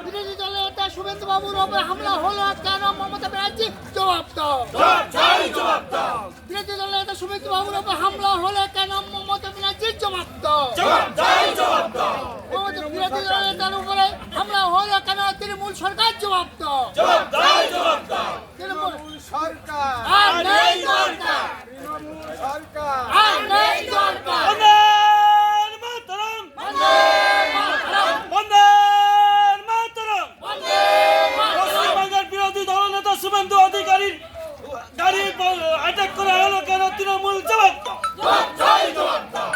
বিরোধী দলের নেতা শুভেন্দু বাবুর ওপর হামলা হলো কেন? মমতা ব্যানার্জি জবাব দাও। বিরোধী দলের নেতা শুভেন্দু বাবুর ওপর হামলা হলো কেন? মমতা ব্যানার্জি জবাব দাও। বিরোধী দলের নেতার উপরে হামলা হলো কেন? তৃণমূল সরকার জবাব দাও। তৃণমূল সরকার আর নেই দরকার, আর নেই দরকার। পশ্চিমবঙ্গের বিরোধী দলনেতা শুভেন্দু অধিকারীর গাড়ি অ্যাটাক করা হলো কেন? তৃণমূল জবাব দাও।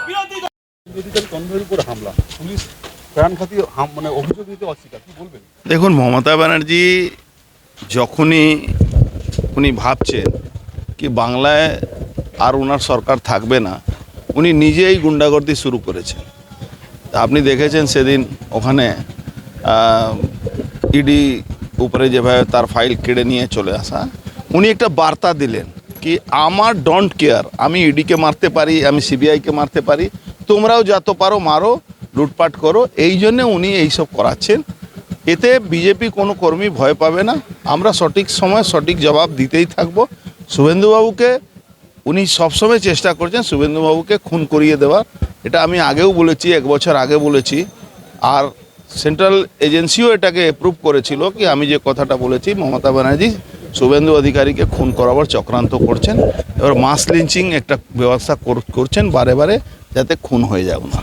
বিরোধীদের কনভয়ের উপর হামলা, পুলিশ প্রাণঘাতী মানে অভিযোগ নিতে অস্বীকার, কি বলবেন? দেখুন, মমতা ব্যানার্জি যখনই উনি ভাবছেন কি বাংলায় আর ওনার সরকার থাকবে না, উনি নিজেই গুন্ডাগর্দি শুরু করেছেন। আপনি দেখেছেন সেদিন ওখানে ইডি উপরে যেভাবে তার ফাইল কেড়ে নিয়ে চলে আসা, উনি একটা বার্তা দিলেন কি আমার ডোন্ট কেয়ার, আমি ইডিকে মারতে পারি, আমি সিবিআইকে মারতে পারি, তোমরাও যত পারো মারো, লুটপাট করো। এই জন্যে উনি এইসব করাচ্ছেন। এতে বিজেপি কোনো কর্মী ভয় পাবে না। আমরা সঠিক সময় সঠিক জবাব দিতেই থাকবো। শুভেন্দুবাবুকে উনি সবসময় চেষ্টা করছেন শুভেন্দুবাবুকে খুন করিয়ে দেওয়ার। এটা আমি আগেও বলেছি, 1 বছর আগে বলেছি, আর সেন্ট্রাল এজেন্সিও এটাকে অ্যাপ্রুভ করেছিল কি আমি যে কথাটা বলেছি মমতা ব্যানার্জি শুভেন্দু অধিকারীকে খুন করাবার চক্রান্ত করছেন। এবার মাস লিঞ্চিং একটা ব্যবস্থা করছেন বারে বারে, যাতে খুন হয়ে যাবে না।